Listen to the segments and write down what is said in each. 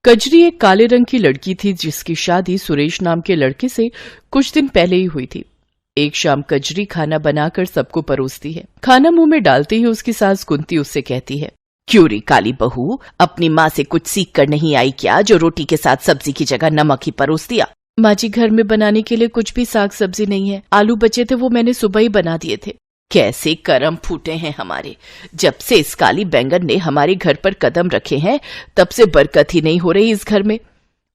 कजरी एक काले रंग की लड़की थी जिसकी शादी सुरेश नाम के लड़के से कुछ दिन पहले ही हुई थी। एक शाम कजरी खाना बनाकर सबको परोसती है। खाना मुंह में डालते ही उसकी सास कुंती उससे कहती है, क्यों रे काली बहू, अपनी माँ से कुछ सीख कर नहीं आई क्या, जो रोटी के साथ सब्जी की जगह नमक ही परोस दिया। माँ जी, घर में बनाने के लिए कुछ भी साग सब्जी नहीं है, आलू बचे थे वो मैंने सुबह ही बना दिए थे। कैसे करम फूटे हैं हमारे, जब से इस काली बैंगन ने हमारे घर पर कदम रखे हैं तब से बरकत ही नहीं हो रही इस घर में,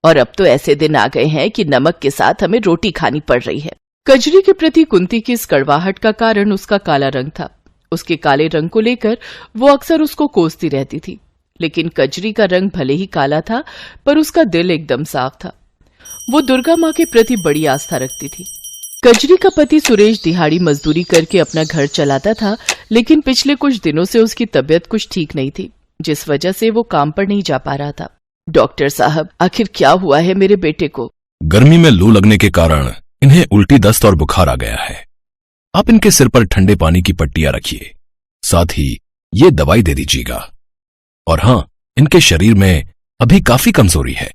और अब तो ऐसे दिन आ गए हैं कि नमक के साथ हमें रोटी खानी पड़ रही है। कजरी के प्रति कुंती की इस कड़वाहट का कारण उसका काला रंग था। उसके काले रंग को लेकर वो अक्सर उसको कोसती रहती थी, लेकिन कजरी का रंग भले ही काला था पर उसका दिल एकदम साफ था। वो दुर्गा माँ के प्रति बड़ी आस्था रखती थी। कजरी का पति सुरेश दिहाड़ी मजदूरी करके अपना घर चलाता था, लेकिन पिछले कुछ दिनों से उसकी तबीयत कुछ ठीक नहीं थी, जिस वजह से वो काम पर नहीं जा पा रहा था। डॉक्टर साहब, आखिर क्या हुआ है मेरे बेटे को? गर्मी में लू लगने के कारण इन्हें उल्टी, दस्त और बुखार आ गया है। आप इनके सिर पर ठंडे पानी की पट्टियां रखिए, साथ ही ये दवाई दे दीजिएगा। और हाँ, इनके शरीर में अभी काफी कमजोरी है,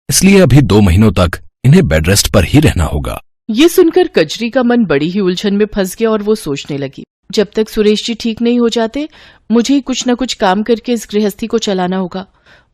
इसलिए अभी 2 महीनों तक इन्हें बेड रेस्ट पर ही रहना होगा। ये सुनकर कजरी का मन बड़ी ही उलझन में फंस गया और वो सोचने लगी, जब तक सुरेश जी ठीक नहीं हो जाते मुझे ही कुछ न कुछ काम करके इस गृहस्थी को चलाना होगा।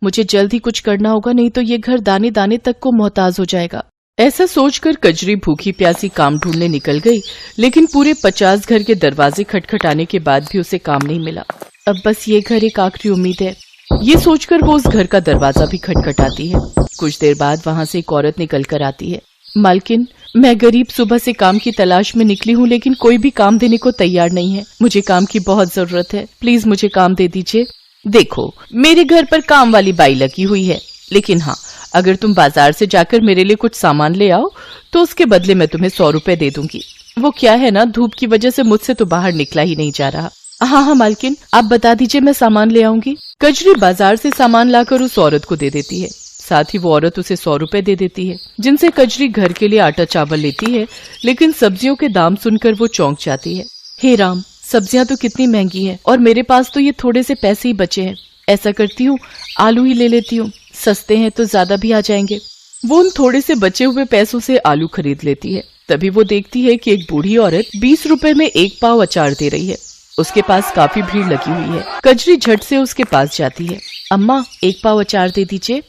मुझे जल्द ही कुछ करना होगा, नहीं तो ये घर दाने दाने तक को मोहताज हो जाएगा। ऐसा सोचकर कजरी भूखी प्यासी काम ढूंढने निकल गई, लेकिन पूरे 50 घर के दरवाजे खटखटाने के बाद भी उसे काम नहीं मिला। अब बस ये घर एक आखिरी उम्मीद है, ये सोचकर वो उस घर का दरवाजा भी खटखटाती है। कुछ देर बाद वहाँ से एक औरत निकल कर आती है। मालकिन, मैं गरीब सुबह से काम की तलाश में निकली हूँ, लेकिन कोई भी काम देने को तैयार नहीं है। मुझे काम की बहुत जरूरत है, प्लीज मुझे काम दे दीजिए। देखो, मेरे घर पर काम वाली बाई लगी हुई है, लेकिन हाँ, अगर तुम बाजार से जाकर मेरे लिए कुछ सामान ले आओ तो उसके बदले मैं तुम्हें 100 रुपए दे दूंगी। वो क्या है ना, धूप की वजह से मुझसे तो बाहर निकला ही नहीं जा रहा। हाँ मालकिन, आप बता दीजिए, मैं सामान ले आऊंगी। कजरी बाजार से सामान लाकर उस औरत को दे देती है। साथ ही वो औरत उसे 100 रुपए दे देती है, जिनसे कजरी घर के लिए आटा चावल लेती है, लेकिन सब्जियों के दाम सुनकर वो चौंक जाती है। हे राम, सब्जियां तो कितनी महंगी हैं और मेरे पास तो ये थोड़े से पैसे ही बचे हैं। ऐसा करती हूँ, आलू ही ले लेती हूँ, सस्ते हैं तो ज्यादा भी आ जाएंगे। वो उन थोड़े से बचे हुए पैसों से आलू खरीद लेती है। तभी वो देखती है कि एक बूढ़ी औरत 20 रुपए में 1 पाव अचार दे रही है। उसके पास काफी भीड़ लगी हुई है। कजरी झट से उसके पास जाती है। अम्मा, 1 पाव अचार दे दीजिए।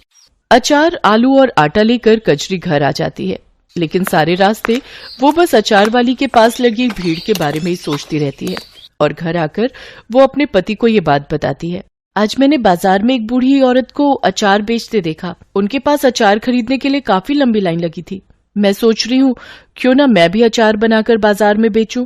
अचार, आलू और आटा लेकर कजरी घर आ जाती है, लेकिन सारे रास्ते वो बस अचार वाली के पास लगी भीड़ के बारे में ही सोचती रहती है। और घर आकर वो अपने पति को ये बात बताती है। आज मैंने बाजार में एक बूढ़ी औरत को अचार बेचते देखा। उनके पास अचार खरीदने के लिए काफी लंबी लाइन लगी थी। मैं सोच रही हूँ क्यों ना मैं भी अचार बनाकर बाजार में बेचूं।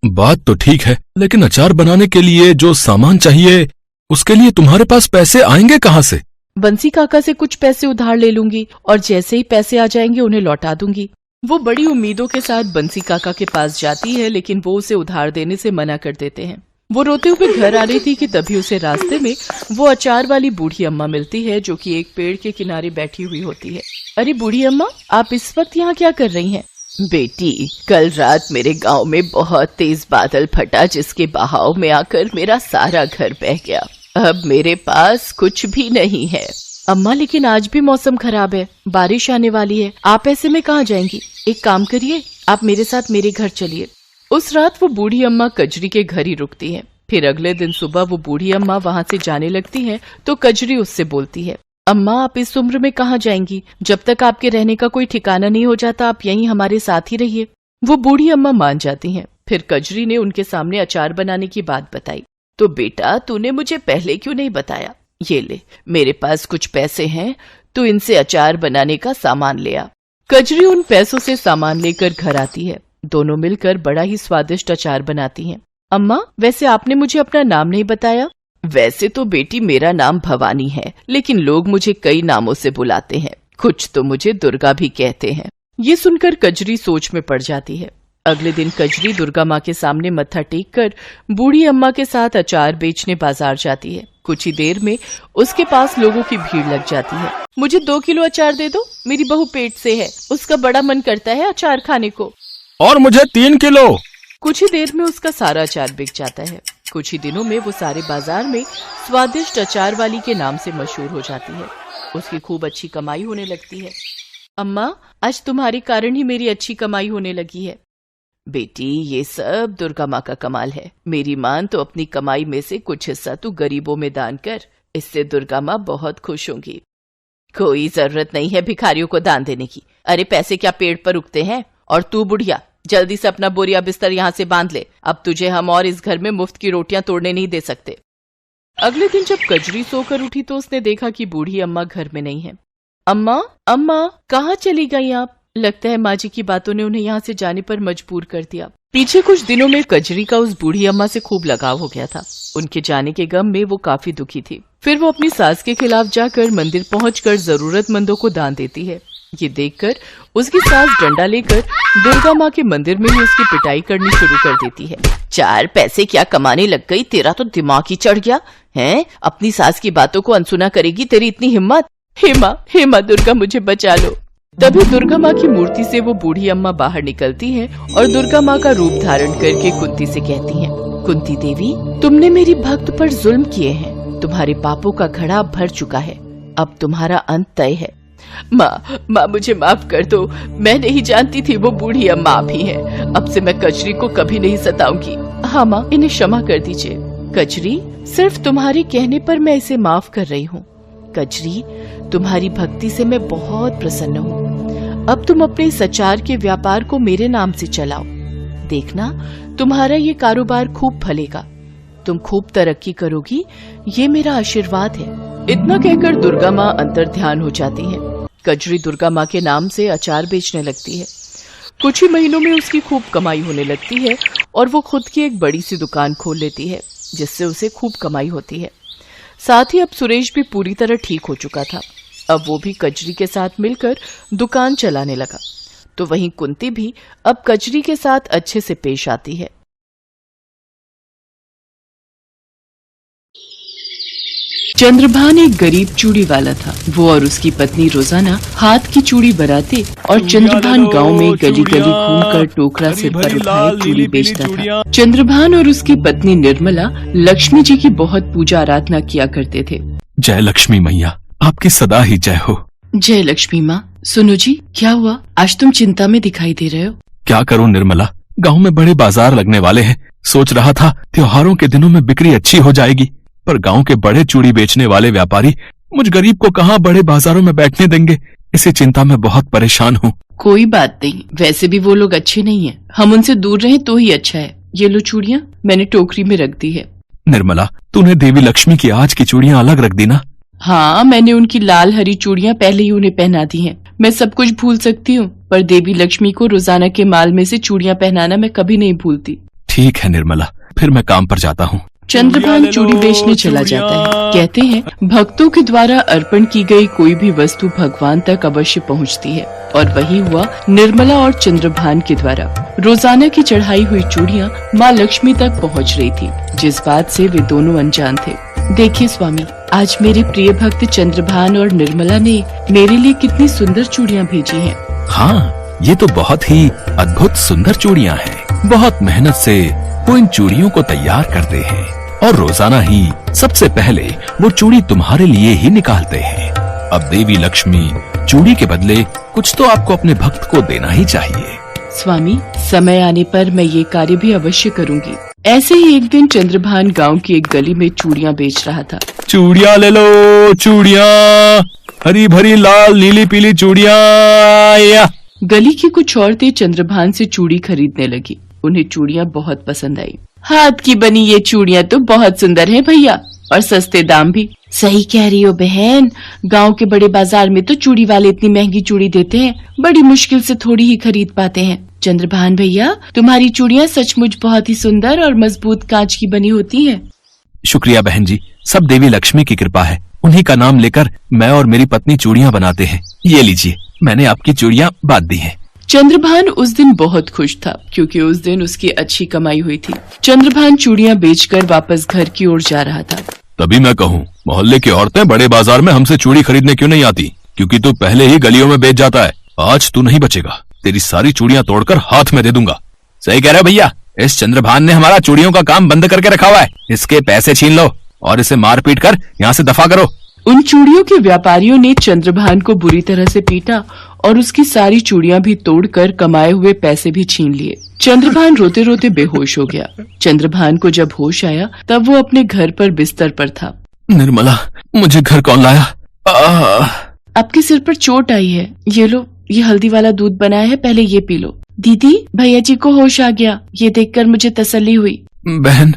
बात तो ठीक है, लेकिन अचार बनाने के लिए जो सामान चाहिए उसके लिए तुम्हारे पास पैसे आएंगे कहाँ से? बंसी काका से कुछ पैसे उधार ले लूंगी और जैसे ही पैसे आ जाएंगे उन्हें लौटा दूंगी। वो बड़ी उम्मीदों के साथ बंसी काका के पास जाती है, लेकिन वो उसे उधार देने से मना कर देते हैं। वो रोते हुए घर आ रही थी कि तभी उसे रास्ते में वो अचार वाली बूढ़ी अम्मा मिलती है, जो कि एक पेड़ के किनारे बैठी हुई होती है। अरे बूढ़ी अम्मा, आप इस वक्त यहाँ क्या कर रही हैं? बेटी, कल रात मेरे गांव में बहुत तेज बादल फटा, जिसके बहाव में आकर मेरा सारा घर बह गया। अब मेरे पास कुछ भी नहीं है। अम्मा, लेकिन आज भी मौसम खराब है, बारिश आने वाली है, आप ऐसे में कहाँ जाएंगी? एक काम करिए, आप मेरे साथ मेरे घर चलिए। उस रात वो बूढ़ी अम्मा कजरी के घर ही रुकती है। फिर अगले दिन सुबह वो बूढ़ी अम्मा वहाँ से जाने लगती है तो कजरी उससे बोलती है, अम्मा, आप इस उम्र में कहाँ जाएंगी? जब तक आपके रहने का कोई ठिकाना नहीं हो जाता आप यहीं हमारे साथ ही रहिए। वो बूढ़ी अम्मा मान जाती हैं। फिर कजरी ने उनके सामने अचार बनाने की बात बताई। तो बेटा, तूने मुझे पहले क्यों नहीं बताया? ये ले, मेरे पास कुछ पैसे हैं, तू इनसे अचार बनाने का सामान ले आ। कजरी उन पैसों से सामान लेकर घर आती है। दोनों मिलकर बड़ा ही स्वादिष्ट अचार बनाती हैं। अम्मा, वैसे आपने मुझे अपना नाम नहीं बताया। वैसे तो बेटी मेरा नाम भवानी है, लेकिन लोग मुझे कई नामों से बुलाते हैं, कुछ तो मुझे दुर्गा भी कहते हैं। ये सुनकर कजरी सोच में पड़ जाती है। अगले दिन कजरी दुर्गा माँ के सामने मत्था टेक कर बूढ़ी अम्मा के साथ अचार बेचने बाजार जाती है। कुछ ही देर में उसके पास लोगों की भीड़ लग जाती है। मुझे 2 किलो अचार दे दो, मेरी बहू पेट से है, उसका बड़ा मन करता है अचार खाने को। और मुझे 3 किलो। कुछ ही देर में उसका सारा अचार बिक जाता है। कुछ ही दिनों में वो सारे बाजार में स्वादिष्ट अचार वाली के नाम से मशहूर हो जाती है। उसकी खूब अच्छी कमाई होने लगती है। अम्मा, आज तुम्हारे कारण ही मेरी अच्छी कमाई होने लगी है। बेटी, ये सब दुर्गा माँ का कमाल है। मेरी मान तो अपनी कमाई में से कुछ हिस्सा तू गरीबों में दान कर, इससे दुर्गा माँ बहुत खुश होंगी। कोई जरूरत नहीं है भिखारियों को दान देने की। अरे पैसे क्या पेड़ पर उगते हैं? और तू बुढ़िया, जल्दी से अपना बोरिया बिस्तर यहाँ से बांध ले। अब तुझे हम और इस घर में मुफ्त की रोटियां तोड़ने नहीं दे सकते। अगले दिन जब कजरी सोकर उठी तो उसने देखा कि बूढ़ी अम्मा घर में नहीं है। अम्मा, अम्मा, कहाँ चली गई आप? लगता है माँ जी की बातों ने उन्हें यहाँ से जाने पर मजबूर कर दिया। पीछे कुछ दिनों में कजरी का उस बूढ़ी अम्मा से खूब लगाव हो गया था। उनके जाने के गम में वो काफी दुखी थी। फिर वो अपनी सास के खिलाफ जाकर मंदिर पहुंचकर जरूरतमंदों को दान देती है। ये देखकर उसकी सास डंडा लेकर दुर्गा माँ के मंदिर में ही उसकी पिटाई करनी शुरू कर देती है। 4 पैसे क्या कमाने लग गई? तेरा तो दिमाग ही चढ़ गया है। अपनी सास की बातों को अनसुना करेगी? तेरी इतनी हिम्मत? हे माँ दुर्गा, मुझे बचा लो। तभी दुर्गा माँ की मूर्ति से वो बूढ़ी अम्मा बाहर निकलती है और दुर्गा माँ का रूप धारण करके कुंती से कहती हैं, कुंती देवी, तुमने मेरी भक्त पर जुल्म किए हैं। तुम्हारे पापों का घड़ा भर चुका है। अब तुम्हारा अंत तय है। माँ, मुझे माफ कर दो। मैं नहीं जानती थी वो बूढ़ी अम्मा आप ही हैं। अब से मैं कजरी को कभी नहीं सताऊंगी। हाँ माँ, इन्हें क्षमा कर दीजिए। कजरी, सिर्फ तुम्हारे कहने पर मैं इसे माफ कर रही हूँ। कजरी, तुम्हारी भक्ति से मैं बहुत प्रसन्न हूँ। अब तुम अपने इस अचार के व्यापार को मेरे नाम से चलाओ। देखना, तुम्हारा ये कारोबार खूब फलेगा। तुम खूब तरक्की करोगी, ये मेरा आशीर्वाद है। इतना कहकर दुर्गा माँ अंतर ध्यान हो जाती हैं। कजरी दुर्गा माँ के नाम से अचार बेचने लगती है। कुछ ही महीनों में उसकी खूब कमाई होने लगती है और वो खुद की एक बड़ी सी दुकान खोल लेती है, जिससे उसे खूब कमाई होती है। साथ ही अब सुरेश भी पूरी तरह ठीक हो चुका था। अब वो भी कजरी के साथ मिलकर दुकान चलाने लगा। तो वहीं कुंती भी अब कजरी के साथ अच्छे से पेश आती है। चंद्रभान एक गरीब चूड़ी वाला था। वो और उसकी पत्नी रोजाना हाथ की चूड़ी बनाते और चंद्रभान गांव में गली गली घूमकर टोकरा सिर पर उठाए चूड़ी बेचता था। चंद्रभान और उसकी पत्नी निर्मला लक्ष्मी जी की बहुत पूजा आराधना किया करते थे। जय लक्ष्मी मैया, आपकी सदा ही जय हो। जय लक्ष्मी माँ। सुनो जी, क्या हुआ? आज तुम चिंता में दिखाई दे रहे हो। क्या करूं निर्मला, गांव में बड़े बाजार लगने वाले हैं। सोच रहा था त्योहारों के दिनों में बिक्री अच्छी हो जाएगी, पर गांव के बड़े चूड़ी बेचने वाले व्यापारी मुझ गरीब को कहाँ बड़े बाजारों में बैठने देंगे। इसी चिंता में बहुत परेशान हूँ। कोई बात नहीं, वैसे भी वो लोग अच्छे नहीं हैं। हम उनसे दूर रहें तो ही अच्छा है। ये लो चूड़ियाँ मैंने टोकरी में रख दी है। निर्मला, तूने देवी लक्ष्मी की आज की चूड़ियाँ अलग रख दी ना? हाँ, मैंने उनकी लाल हरी चूड़ियाँ पहले ही उन्हें पहना दी हैं। मैं सब कुछ भूल सकती हूँ, पर देवी लक्ष्मी को रोजाना के माल में से चूड़ियाँ पहनाना मैं कभी नहीं भूलती। ठीक है निर्मला, फिर मैं काम पर जाता हूँ। चंद्रभान चूड़ी बेचने चला जाता है। कहते हैं भक्तों के द्वारा अर्पण की गई कोई भी वस्तु भगवान तक अवश्य पहुंचती है, और वही हुआ निर्मला और चंद्रभान के द्वारा। रोजाना की चढ़ाई हुई चूड़ियाँ माँ लक्ष्मी तक पहुंच रही थी, जिस बात से वे दोनों अनजान थे। देखिए स्वामी, आज मेरे प्रिय भक्त चंद्रभान और निर्मला ने मेरे लिए कितनी सुंदर चूड़ियाँ भेजी हैं। हाँ, ये तो बहुत ही अद्भुत सुंदर चूड़ियाँ हैं। बहुत मेहनत से वो इन चूड़ियों को तैयार करते हैं और रोजाना ही सबसे पहले वो चूड़ी तुम्हारे लिए ही निकालते हैं। अब देवी लक्ष्मी चूड़ी के बदले कुछ तो आपको अपने भक्त को देना ही चाहिए। स्वामी, समय आने पर मैं ये कार्य भी अवश्य करूंगी। ऐसे ही एक दिन चंद्रभान गांव की एक गली में चूड़ियाँ बेच रहा था। चूड़ियाँ ले लो, चूड़ियाँ, हरी भरी लाल नीली पीली चूड़ियाँ। गली की कुछ औरतें चंद्रभान से चूड़ी खरीदने लगी। उन्हें चूड़ियाँ बहुत पसंद आई। हाथ की बनी ये चूड़ियाँ तो बहुत सुंदर है भैया, और सस्ते दाम भी। सही कह रही हो बहन, गांव के बड़े बाजार में तो चूड़ी वाले इतनी महंगी चूड़ी देते हैं, बड़ी मुश्किल से थोड़ी ही खरीद पाते हैं। चंद्रभान भैया, तुम्हारी चूड़ियाँ सचमुच बहुत ही सुंदर और मजबूत कांच की बनी होती हैं। शुक्रिया बहन जी, सब देवी लक्ष्मी की कृपा है। उन्हीं का नाम लेकर मैं और मेरी पत्नी चूड़ियाँ बनाते हैं। ये लीजिए, मैंने आपकी चूड़ियाँ बांध दी हैं। चंद्रभान उस दिन बहुत खुश था, क्योंकि उस दिन उसकी अच्छी कमाई हुई थी। चंद्रभान चूड़ियाँ बेचकर वापस घर की ओर जा रहा था। तभी मैं कहूँ, मोहल्ले की औरतें बड़े बाजार में हमसे चूड़ी खरीदने क्यों नहीं आती? क्योंकि तू पहले ही गलियों में बेच जाता है। आज तू नहीं बचेगा, तेरी सारी चूड़ियाँ तोड़कर हाथ में दे दूंगा। सही कह रहे भैया, इस चंद्रभान ने हमारा चूड़ियों का काम बंद करके रखा हुआ है। इसके पैसे छीन लो और इसे मार पीट कर यहाँ से दफा करो। उन चूड़ियों के व्यापारियों ने चंद्रभान को बुरी तरह से पीटा और उसकी सारी चूड़ियां भी तोड़कर कमाए हुए पैसे भी छीन लिए। चंद्रभान रोते रोते बेहोश हो गया। चंद्रभान को जब होश आया तब वो अपने घर पर बिस्तर पर था। निर्मला, मुझे घर कौन लाया? आपके सिर पर चोट आई है, ये लो, ये हल्दी वाला दूध बनाया है, पहले ये पी लो। दीदी, भैया जी को होश आ गया, ये देखकर मुझे तसल्ली हुई। बहन,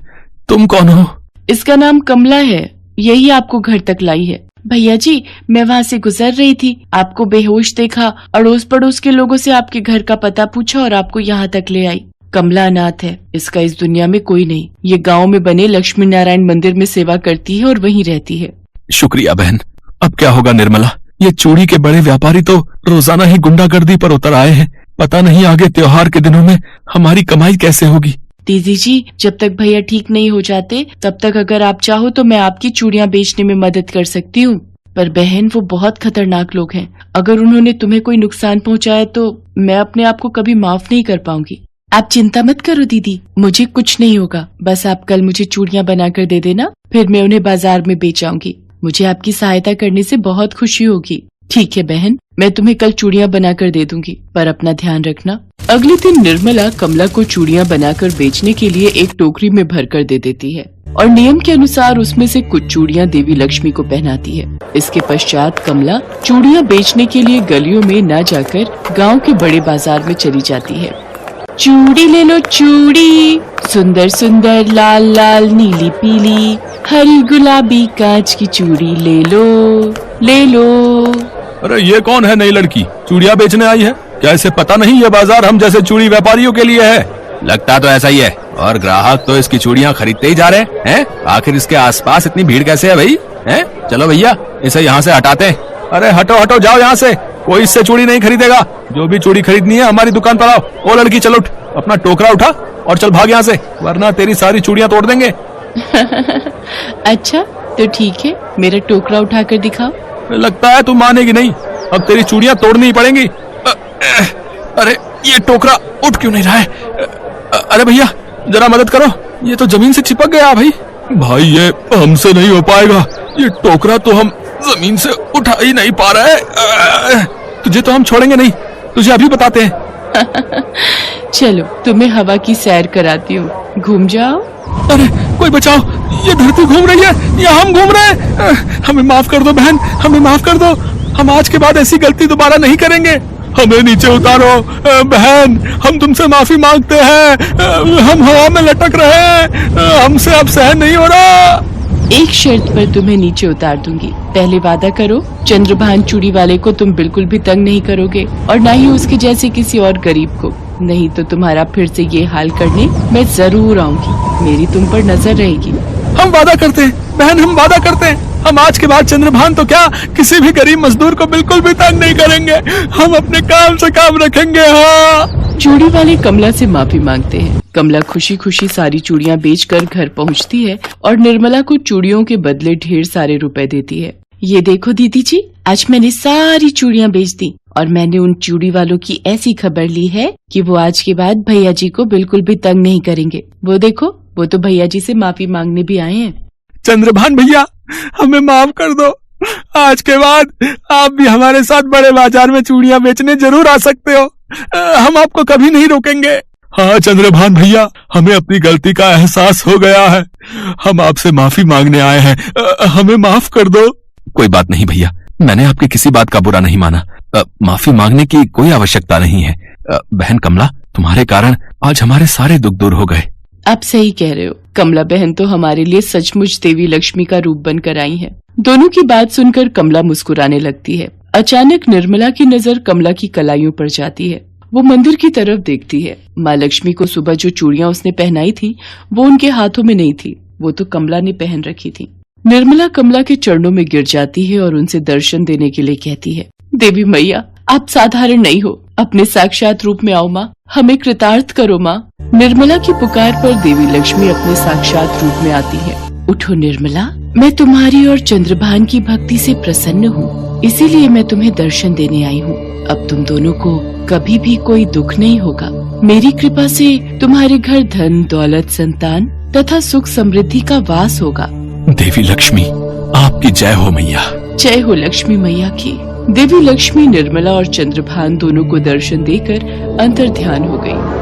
तुम कौन हो? इसका नाम कमला है, यही आपको घर तक लाई है। भैया जी, मैं वहाँ से गुजर रही थी, आपको बेहोश देखा, अड़ोस पड़ोस के लोगों से आपके घर का पता पूछा और आपको यहाँ तक ले आई। कमला अनाथ है, इसका इस दुनिया में कोई नहीं। ये गांव में बने लक्ष्मी नारायण मंदिर में सेवा करती है और वहीं रहती है। शुक्रिया बहन। अब क्या होगा निर्मला? ये चूड़ी के बड़े व्यापारी तो रोजाना ही गुंडागर्दी पर उतर आए हैं। पता नहीं आगे त्योहार के दिनों में हमारी कमाई कैसे होगी। दीदी जी, जब तक भैया ठीक नहीं हो जाते तब तक अगर आप चाहो तो मैं आपकी चूड़ियां बेचने में मदद कर सकती हूँ। पर बहन, वो बहुत खतरनाक लोग हैं। अगर उन्होंने तुम्हें कोई नुकसान पहुँचाया तो मैं अपने आप को कभी माफ नहीं कर पाऊंगी। आप चिंता मत करो दीदी, मुझे कुछ नहीं होगा। बस आप कल मुझे चूड़ियां बनाकर दे देना, फिर मैं उन्हें बाजार में बेच आऊंगी। मुझे आपकी सहायता करने से बहुत खुशी होगी। ठीक है बहन, मैं तुम्हें कल चूड़ियां बनाकर दे दूंगी, पर अपना ध्यान रखना। अगले दिन निर्मला कमला को चूड़ियां बनाकर बेचने के लिए एक टोकरी में भरकर दे देती है और नियम के अनुसार उसमें से कुछ चूड़ियां देवी लक्ष्मी को पहनाती है। इसके पश्चात कमला चूड़ियां बेचने के लिए गलियों में न जाकर गाँव के बड़े बाजार में चली जाती है। चूड़ी ले लो चूड़ी, सुंदर सुंदर लाल लाल नीली पीली हरी गुलाबी कांच की चूड़ी ले लो, ले लो। अरे ये कौन है नई लड़की, चूड़ियां बेचने आई है? क्या इसे पता नहीं ये बाजार हम जैसे चूड़ी व्यापारियों के लिए है? लगता तो ऐसा ही है, और ग्राहक तो इसकी चूड़ियां खरीदते ही जा रहे हैं। आखिर इसके आसपास इतनी भीड़ कैसे है भाई? हैं? चलो भैया, इसे यहाँ से हटाते हैं। अरे हटो हटो, जाओ यहाँ से, कोई इससे चूड़ी नहीं खरीदेगा। जो भी चूड़ी खरीदनी है हमारी दुकान पर आओ। ओ लड़की, चल उठ, अपना टोकरा उठा और चल भाग यहाँ से, वरना तेरी सारी चूड़ियां तोड़ देंगे। अच्छा तो ठीक है, मेरा टोकरा उठा कर दिखाओ। लगता है तुम मानेगी नहीं, अब तेरी चूड़ियां तोड़नी ही पड़ेंगी। अरे ये टोकरा उठ क्यों नहीं रहा है? अरे भैया जरा मदद करो, ये तो जमीन से चिपक गया भाई। भाई ये हमसे नहीं हो पाएगा, ये टोकरा तो हम जमीन से उठा ही नहीं पा रहे हैं। तुझे तो हम छोड़ेंगे नहीं, तुझे अभी बताते हैं। चलो तुम्हें हवा की सैर कराती हूँ, घूम जाओ। अरे कोई बचाओ, ये धरती घूम रही है या हम घूम रहे हैं? हमें माफ कर दो बहन, हमें माफ कर दो। हम आज के बाद ऐसी गलती दोबारा नहीं करेंगे। हमें नीचे उतारो बहन, हम तुमसे माफी मांगते हैं। हम हवा में लटक रहे हैं, हमसे अब सहन नहीं हो रहा। एक शर्त पर तुम्हें नीचे उतार दूंगी। पहले वादा करो, चंद्रभान चूड़ी वाले को तुम बिल्कुल भी तंग नहीं करोगे और न ही उसके जैसे किसी और गरीब को। नहीं तो तुम्हारा फिर से ये हाल करने मैं जरूर आऊंगी। मेरी तुम पर नजर रहेगी। हम वादा करते हैं बहन, हम वादा करते हैं। हम आज के बाद चंद्रभान तो क्या, किसी भी गरीब मजदूर को बिल्कुल भी तंग नहीं करेंगे। हम अपने काम से काम रखेंगे। हाँ। चूड़ी वाले कमला से माफी मांगते हैं। कमला खुशी खुशी सारी चूड़ियां बेचकर घर पहुंचती है और निर्मला को चूड़ियों के बदले ढेर सारे रुपए देती है। ये देखो दीदी जी, आज मैंने सारी चूड़ियां बेच दी और मैंने उन चूड़ी वालों की ऐसी खबर ली है कि वो आज के बाद भैया जी को बिल्कुल भी तंग नहीं करेंगे। वो देखो, वो तो भैया जी से माफी मांगने भी आए हैं। चंद्रभान भैया, हमें माफ कर दो। आज के बाद आप भी हमारे साथ बड़े बाजार में चूड़ियां बेचने जरूर आ सकते हो। हम आपको कभी नहीं रोकेंगे। हाँ चंद्रभान भैया, हमें अपनी गलती का एहसास हो गया है। हम आपसे माफी मांगने आए हैं, हमें माफ कर दो। कोई बात नहीं भैया, मैंने आपकी किसी बात का बुरा नहीं माना। माफी मांगने की कोई आवश्यकता नहीं है। बहन कमला, तुम्हारे कारण आज हमारे सारे दुख दूर हो गए। आप सही कह रहे हो, कमला बहन तो हमारे लिए सचमुच देवी लक्ष्मी का रूप बनकर आई है। दोनों की बात सुनकर कमला मुस्कुराने लगती है। अचानक निर्मला की नजर कमला की कलाइयों पर जाती है। वो मंदिर की तरफ देखती है। माँ लक्ष्मी को सुबह जो चूड़ियां उसने पहनाई थी वो उनके हाथों में नहीं थी, वो तो कमला ने पहन रखी थी। निर्मला कमला के चरणों में गिर जाती है और उनसे दर्शन देने के लिए कहती है, देवी मैया, आप साधारण नहीं हो, अपने साक्षात रूप में आओ माँ, हमें कृतार्थ करो माँ। निर्मला की पुकार पर देवी लक्ष्मी अपने साक्षात रूप में आती है। उठो निर्मला, मैं तुम्हारी और चंद्रभान की भक्ति से प्रसन्न हूँ, इसीलिए मैं तुम्हें दर्शन देने आई हूँ। अब तुम दोनों को कभी भी कोई दुख नहीं होगा। मेरी कृपा से तुम्हारे घर धन दौलत संतान तथा सुख समृद्धि का वास होगा। देवी लक्ष्मी, आपकी जय हो मैया। जय हो लक्ष्मी मैया की। देवी लक्ष्मी निर्मला और चंद्रभान दोनों को दर्शन देकर अंतर ध्यान हो गई।